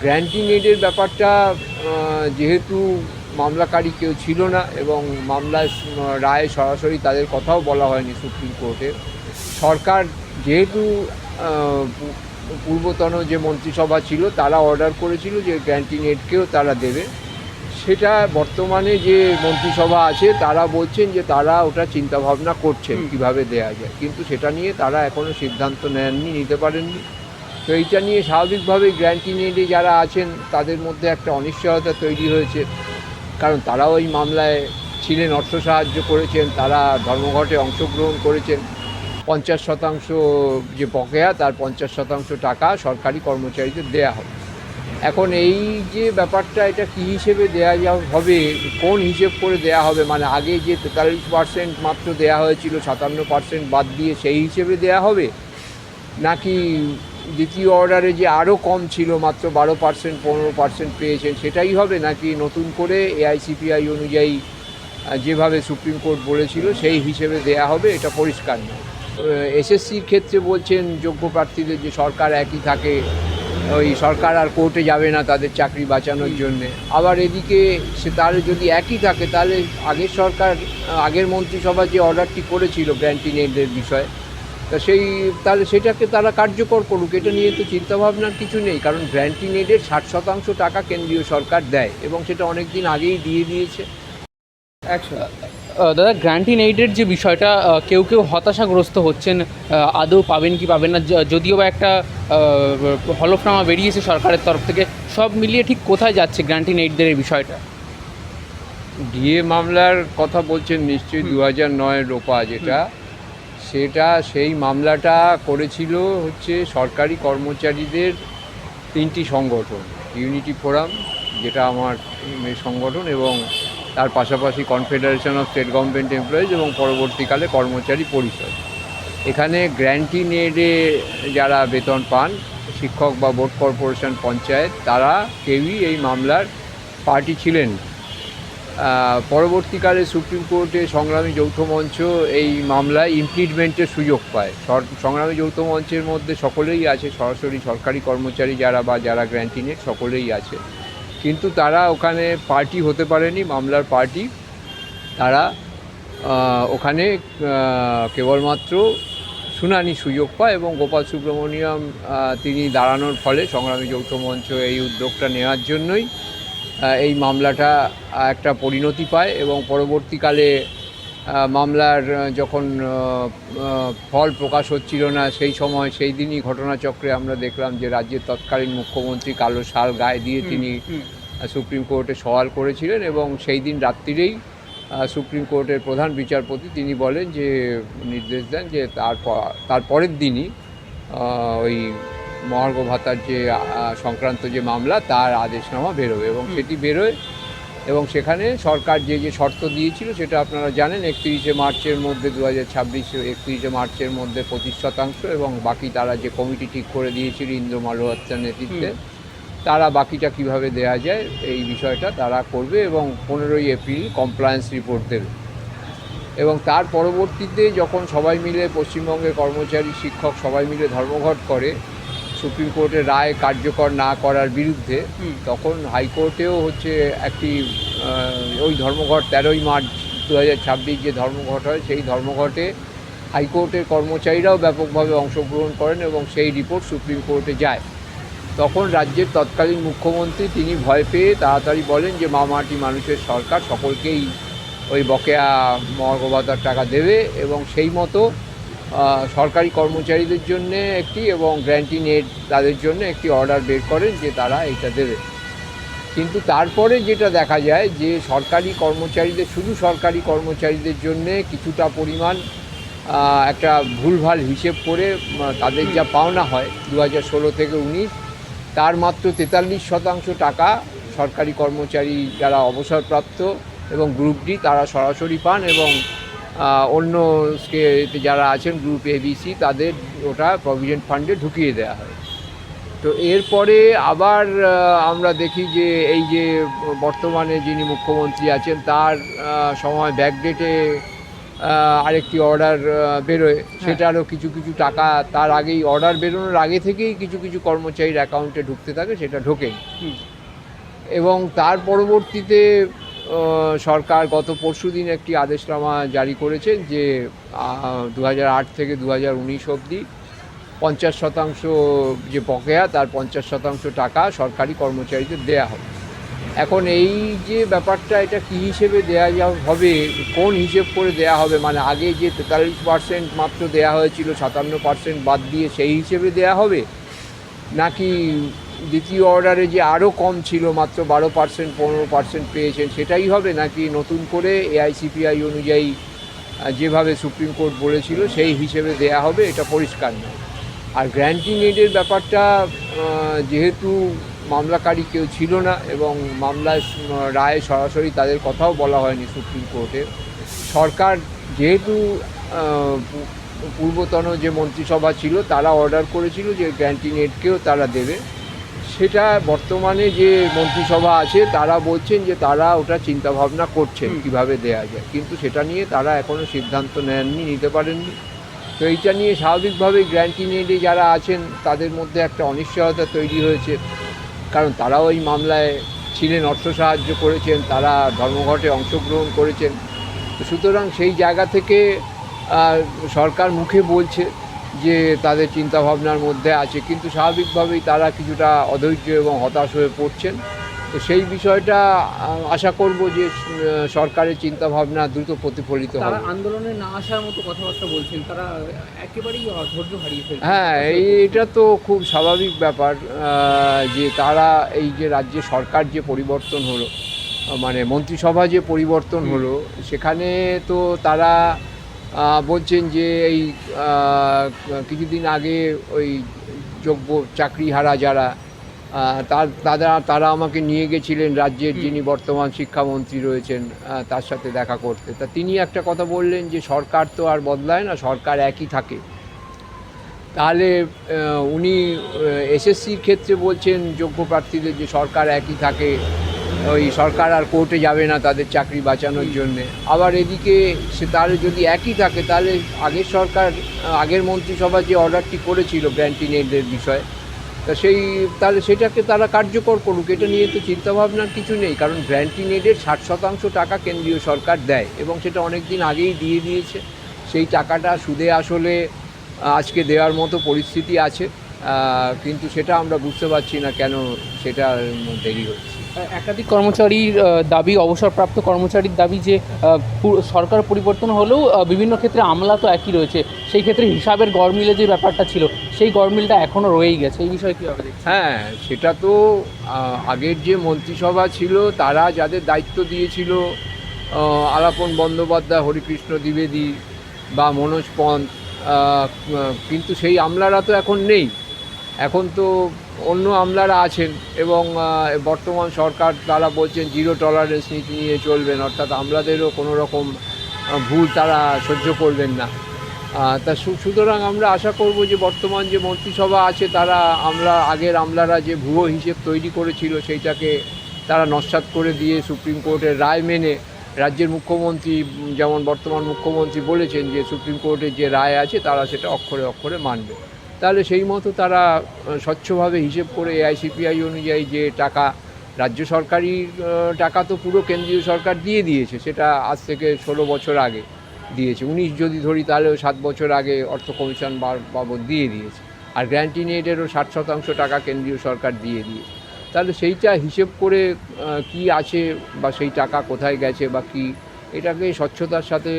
Granting এডের ব্যাপারটা যেহেতু মামলাকারী কেউ ছিল না এবং মামলার রায়ে সরাসরি তাদের কথাও বলা হয়নি সুপ্রিম কোর্টে, সরকার যেহেতু পূর্বতন যে মন্ত্রিসভা ছিল তারা অর্ডার করেছিল যে গ্র্যান্টিং এডকেও তারা দেবে, সেটা বর্তমানে যে মন্ত্রিসভা আছে তারা বলছেন যে তারা ওটা চিন্তাভাবনা করছেন কিভাবে দেয়া যায়, কিন্তু সেটা নিয়ে তারা এখনও সিদ্ধান্ত নেননি, নিতে পারেননি। তো এইটা নিয়ে স্বাভাবিকভাবেই গ্র্যান্টিং এডে যারা আছেন তাদের মধ্যে একটা অনিশ্চয়তা তৈরি হয়েছে, কারণ তারাও এই মামলায় ছিলেন, অর্থ সাহায্য করেছেন, তারা ধর্মঘটে অংশগ্রহণ করেছেন। 50% যে বকেয়া তার 50% টাকা সরকারি কর্মচারীদের দেয়া হবে। এখন এই যে ব্যাপারটা, এটা কী হিসেবে দেওয়া হবে, কোন হিসেব করে দেয়া হবে, মানে আগে যে 43% মাত্র দেয়া হয়েছিল 57% বাদ দিয়ে সেই হিসেবে দেয়া হবে, নাকি দ্বিতীয় অর্ডারে যে আরও কম ছিল মাত্র 12% 15% পেয়েছেন সেটাই হবে, নাকি নতুন করে এআইসিপিআই অনুযায়ী যেভাবে সুপ্রিম কোর্ট বলেছিল সেই হিসেবে দেয়া হবে, এটা পরিষ্কার নয়। এসএসসির ক্ষেত্রে বলছেন যোগ্য প্রার্থীদের যে সরকার একই থাকে, ওই সরকার আর কোর্টে যাবে না তাদের চাকরি বাঁচানোর জন্যে। আবার এদিকে সে তার যদি একই থাকে তাহলে আগের সরকার, আগের মন্ত্রিসভা যে অর্ডারটি করেছিল গ্র্যান্টিং এডের বিষয়ে, তা তাহলে সেটাকে তারা কার্যকর করুক, এটা নিয়ে তো চিন্তাভাবনার কিছু নেই। কারণ গ্র্যান্টিং এডের 60% টাকা কেন্দ্রীয় সরকার দেয় এবং সেটা অনেক দিন আগেই দিয়ে দিয়েছে। দাদা, গ্র্যান্টিং এইডের যে বিষয়টা, কেউ কেউ হতাশাগ্রস্ত হচ্ছেন, আদৌ পাবেন কি পাবেন না, যদিও বা একটা হলফনামা বেরিয়েছে সরকারের তরফ থেকে, সব মিলিয়ে ঠিক কোথায় যাচ্ছে গ্র্যান্টিং এইডদের এই বিষয়টা? ডিএ মামলার কথা বলছেন নিশ্চয়ই, 2009-এর রোপা যেটা, সেটা সেই মামলাটা করেছিল হচ্ছে সরকারি কর্মচারীদের 3টি সংগঠন, ইউনিটি ফোরাম যেটা আমার সংগঠন, এবং তার পাশাপাশি confederation of state government employees এবং পরবর্তীকালে কর্মচারী পরিষদ। এখানে গ্র্যান্টিং এডে যারা বেতন পান, শিক্ষক বা বোর্ড কর্পোরেশন, পঞ্চায়েত, তারা কেউই এই মামলার পার্টি ছিলেন। পরবর্তীকালে সুপ্রিম কোর্টে সংগ্রামী যৌথ মঞ্চ এই মামলায় ইমপিচমেন্টের সুযোগ পায়। সংগ্রামী যৌথ মঞ্চের মধ্যে সকলেই আছে, সরাসরি সরকারি কর্মচারী যারা বা যারা গ্র্যান্টিং এড সকলেই আছে, কিন্তু তারা ওখানে পার্টি হতে পারেনি, মামলার পার্টি। তারা ওখানে কেবলমাত্র শুনানি সুযোগ পায় এবং গোপাল সুব্রমণিয়াম তিনি দাঁড়ানোর ফলে সংগ্রামী যৌথ মঞ্চ এই উদ্যোগটা নেওয়ার জন্যই এই মামলাটা একটা পরিণতি পায়। এবং পরবর্তীকালে মামলার যখন ফল প্রকাশ হচ্ছিল না সেই সময়, সেই দিনই ঘটনাচক্রে আমরা দেখলাম যে রাজ্যের তৎকালীন মুখ্যমন্ত্রী কালো শাল গায়ে দিয়ে তিনি সুপ্রিম কোর্টে সওয়াল করেছিলেন, এবং সেই দিন রাত্রিরেই সুপ্রিম কোর্টের প্রধান বিচারপতি তিনি বলেন যে, নির্দেশ দেন যে তার পরের দিনই ওই মহার্ঘ ভাতার যে সংক্রান্ত যে মামলা তার আদেশনামা বেরোবে, এবং সেটি বেরোয়। এবং সেখানে সরকার যে যে শর্ত দিয়েছিল সেটা আপনারা জানেন, 31শে মার্চের মধ্যে 2026 31শে মার্চের মধ্যে 25% এবং বাকি তারা যে কমিটি ঠিক করে দিয়েছিল ইন্দ্র মালহোত্রার নেতৃত্বে, তারা বাকিটা কিভাবে দেয়া যায় এই বিষয়টা তারা করবে, এবং 15ই এপ্রিল কমপ্লায়েন্স রিপোর্ট দেবে। এবং তার পরবর্তীতে যখন সবাই মিলে পশ্চিমবঙ্গের কর্মচারী, শিক্ষক সবাই মিলে ধর্মঘট করে সুপ্রিম কোর্টের রায় কার্যকর না করার বিরুদ্ধে, তখন হাইকোর্টেও হচ্ছে একটি ওই ধর্মঘট 13ই মার্চ 2026 যে ধর্মঘট হয়, সেই ধর্মঘটে হাইকোর্টের কর্মচারীরাও ব্যাপকভাবে অংশগ্রহণ করেন এবং সেই রিপোর্ট সুপ্রিম কোর্টে যায়। তখন রাজ্যের তৎকালীন মুখ্যমন্ত্রী তিনি ভয় পেয়ে তাড়াতাড়ি বলেন যে মামাটি মানুষের সরকার, সকলকেই ওই বকেয়া মহার্ঘ ভাতার টাকা দেবে, এবং সেই মতো সরকারি কর্মচারীদের জন্যে একটি এবং গ্র্যান্টিং এড তাদের জন্য একটি অর্ডার বের করেন যে তারা এইটা দেবে। কিন্তু তারপরে যেটা দেখা যায় যে সরকারি কর্মচারীদের, শুধু সরকারি কর্মচারীদের জন্যে কিছুটা পরিমাণ একটা ভুলভাল হিসেব করে তাদের যা পাওনা হয় 2016 থেকে 19, তার মাত্র 43% টাকা সরকারি কর্মচারী যারা অবসরপ্রাপ্ত এবং গ্রুপ ডি তারা সরাসরি পান, এবং অন্য যারা আছেন গ্রুপ এবিসি তাদের ওটা প্রভিডেন্ট ফান্ডে ঢুকিয়ে দেওয়া হয়। তো এরপরে আবার আমরা দেখি যে এই যে বর্তমানে যিনি মুখ্যমন্ত্রী আছেন তার সময় ব্যাকডেটে আরেকটি অর্ডার বেরোয়, সেটারও কিছু কিছু টাকা তার আগেই, অর্ডার বেরোনোর আগে থেকেই কিছু কিছু কর্মচারীর অ্যাকাউন্টে ঢুকতে থাকে, সেটা ঢোকেই। এবং তার পরবর্তীতে সরকার গত পরশুদিন একটি আদেশনামা জারি করেছেন যে 2008 থেকে 2019 অবধি 50% যে বকেয়া, তার 50% টাকা সরকারি কর্মচারীদের দেয়া হবে। এখন এই যে ব্যাপারটা, এটা কী হিসেবে দেয়া হবে, কোন হিসেব করে দেয়া হবে, মানে আগে যে 43% মাত্র দেয়া হয়েছিল, 57% বাদ দিয়ে সেই হিসেবে দেয়া হবে, নাকি দ্বিতীয় অর্ডারে যে আরও কম ছিল, মাত্র 12% 15% পেয়েছেন, সেটাই হবে, নাকি নতুন করে এআইসিপিআই অনুযায়ী যেভাবে সুপ্রিম কোর্ট বলেছিল সেই হিসেবে দেয়া হবে, এটা পরিষ্কার নয়। আর গ্র্যান্টিং এডের ব্যাপারটা, যেহেতু মামলাকারী কেউ ছিল না এবং মামলার রায়ে সরাসরি তাদের কথাও বলা হয়নি সুপ্রিম কোর্টে, সরকার যেহেতু পূর্বতন যে মন্ত্রিসভা ছিল তারা অর্ডার করেছিল যে গ্র্যান্টিং এডকেও তারা দেবে, সেটা বর্তমানে যে মন্ত্রিসভা আছে তারা বলছেন যে তারা ওটা চিন্তাভাবনা করছেন কিভাবে দেয়া যায়, কিন্তু সেটা নিয়ে তারা এখনও সিদ্ধান্ত নেননি, নিতে পারেননি। তো এইটা নিয়ে স্বাভাবিকভাবেই গ্র্যান্টিং এডে যারা আছেন তাদের মধ্যে একটা অনিশ্চয়তা তৈরি হয়েছে, কারণ তারাও এই মামলায় ছিলেন, অর্থ সাহায্য করেছেন, তারা ধর্মঘটে অংশগ্রহণ করেছেন। সুতরাং সেই জায়গা থেকে সরকার মুখে বলছে যে তাদের চিন্তাভাবনার মধ্যে আছে, কিন্তু স্বাভাবিকভাবেই তারা কিছুটা অধৈর্য এবং হতাশ হয়ে পড়ছেন। তো সেই বিষয়টা আশা করব যে সরকারের চিন্তাভাবনা দ্রুত প্রতিফলিত হবে। তারা আন্দোলনে না আসার মতো কথাবার্তা বলছেন, তারা একেবারেই ধৈর্য হারিয়ে ফেলছে। হ্যাঁ, এটা তো খুব স্বাভাবিক ব্যাপার যে তারা এই যে রাজ্যে সরকার যে পরিবর্তন হলো, মানে মন্ত্রিসভা যে পরিবর্তন হলো, সেখানে তো তারা বলছেন যে এই কিছুদিন আগে ওই যোগ্য চাকরিহারা যারা, তারা আমাকে নিয়ে গেছিলেন রাজ্যের যিনি বর্তমান শিক্ষামন্ত্রী রয়েছেন, তার সাথে দেখা করতে। তা তিনি একটা কথা বললেন যে সরকার তো আর বদলায় না, সরকার একই থাকে। তাহলে উনি এসএসসির ক্ষেত্রে বলছেন যোগ্য প্রার্থীদের যে সরকার একই থাকে, ওই সরকার আর কোর্টে যাবে না তাদের চাকরি বাঁচানোর জন্যে। আবার এদিকে তাহলে যদি একই থাকে, তাহলে আগের সরকার, আগের মন্ত্রিসভা যে অর্ডারটি করেছিল গ্র্যান্টিং এডের বিষয়ে, তা তাহলে সেটাকে তারা কার্যকর করুক, এটা নিয়ে তো চিন্তাভাবনার কিছু নেই। কারণ গ্র্যান্টিং এডের 60% টাকা কেন্দ্রীয় সরকার দেয় এবং সেটা অনেক দিন আগেই দিয়ে দিয়েছে। সেই টাকাটা সুদে আসলে আজকে দেওয়ার মতো পরিস্থিতি আছে, কিন্তু সেটা আমরা বুঝতে পারছি না কেন সেটা দেরি হচ্ছে। একাধিক কর্মচারীর দাবি, অবসরপ্রাপ্ত কর্মচারীর দাবি যে সরকার পরিবর্তন হলেও বিভিন্ন ক্ষেত্রে আমলা তো একই রয়েছে, সেই ক্ষেত্রে হিসাবের গড়মিলে যে ব্যাপারটা ছিল সেই গড়মিলটা এখনও রয়েই গেছে। এই বিষয়ে কীভাবে দেখছেন? হ্যাঁ, সেটা তো আগের যে মন্ত্রিসভা ছিল তারা যাদের দায়িত্ব দিয়েছিল, আলাপন বন্দ্যোপাধ্যায়, হরিকৃষ্ণ দ্বিবেদী বা মনোজ পন্থ, কিন্তু সেই আমলারা তো এখন নেই, এখন তো অন্য আমলারা আছেন। এবং বর্তমান সরকার তারা বলছেন জিরো টলারেন্স নীতি নিয়ে চলবেন, অর্থাৎ আমলাদেরও কোনো রকম ভুল তারা সহ্য করবেন না। তা সুতরাং আমরা আশা করব যে বর্তমান যে মন্ত্রিসভা আছে তারা আগের আমলারা যে ভুয়ো হিসেব তৈরি করেছিল সেইটাকে তারা নস্যাৎ করে দিয়ে সুপ্রিম কোর্টের রায় মেনে, রাজ্যের মুখ্যমন্ত্রী যেমন বর্তমান মুখ্যমন্ত্রী বলেছেন যে সুপ্রিম কোর্টের যে রায় আছে তারা সেটা অক্ষরে অক্ষরে মানবে, তাহলে সেই মতো তারা স্বচ্ছভাবে হিসেব করে এআইসিপিআই অনুযায়ী যে টাকা, রাজ্য সরকারি টাকা তো পুরো কেন্দ্রীয় সরকার দিয়ে দিয়েছে, সেটা আজ থেকে 16 বছর আগে দিয়েছে, 19 যদি ধরি তাহলেও 7 বছর আগে অর্থ কমিশন বাবদ দিয়ে দিয়েছে। আর গ্র্যান্টিং এডেরও 60% টাকা কেন্দ্রীয় সরকার দিয়ে দিয়েছে। তাহলে সেইটা হিসেব করে কি আছে বা সেই টাকা কোথায় গেছে বা কি, এটাকে স্বচ্ছতার সাথে,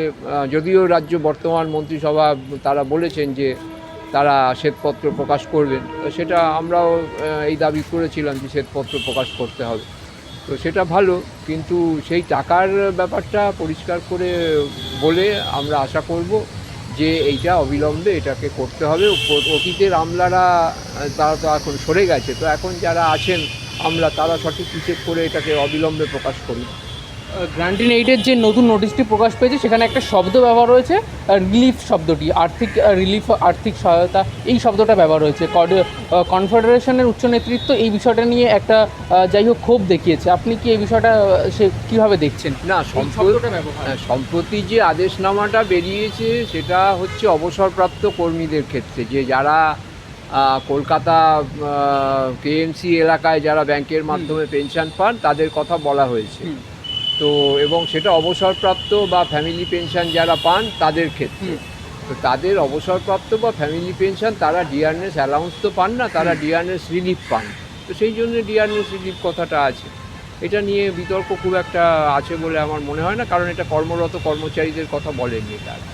যদিও রাজ্য বর্তমান মন্ত্রিসভা তারা বলেছেন যে তারা শ্বেতপত্র প্রকাশ করবেন, সেটা আমরাও এই দাবি করেছিলাম যে শ্বেতপত্র প্রকাশ করতে হবে, তো সেটা ভালো, কিন্তু সেই টাকার ব্যাপারটা পরিষ্কার করে বলে আমরা আশা করব যে এইটা অবিলম্বে এটাকে করতে হবে। অতীতের আমলারা তারা তো এখন সরে গেছে, তো এখন যারা আছেন আমলা তারা সঠিক হিসেব করে এটাকে অবিলম্বে প্রকাশ করুন। গ্রান্টিন এইডের যে নতুন নোটিশটি প্রকাশ পেয়েছে সেখানে একটা শব্দ ব্যবহার হয়েছে, রিলিফ শব্দটি, আর্থিক রিলিফ, আর্থিক সহায়তা, এই শব্দটা ব্যবহার হয়েছে। কনফেডারেশনের উচ্চ নেতৃত্ব এই বিষয়টা নিয়ে একটা যাই হোক ক্ষোভ দেখিয়েছে। আপনি কি এই বিষয়টা সে কীভাবে দেখছেন? না, এই শব্দটা ব্যবহার সম্প্রতি যে আদেশনামাটা বেরিয়েছে সেটা হচ্ছে অবসরপ্রাপ্ত কর্মীদের ক্ষেত্রে, যে যারা কলকাতা কেএমসি এলাকায় যারা ব্যাংকের মাধ্যমে পেনশন পান তাদের কথা বলা হয়েছে। তো এবং সেটা অবসরপ্রাপ্ত বা ফ্যামিলি পেনশন যারা পান তাদের ক্ষেত্রে। তো তাদের অবসরপ্রাপ্ত বা ফ্যামিলি পেনশন তারা ডিয়ারনেস অ্যালাউন্স তো পান না, তারা ডিয়ারনেস রিলিফ পান। তো সেই জন্য ডিয়ারনেস রিলিফ কথাটা আছে। এটা নিয়ে বিতর্ক খুব একটা আছে বলে আমার মনে হয় না, কারণ এটা কর্মরত কর্মচারীদের কথা বলেননি তারা।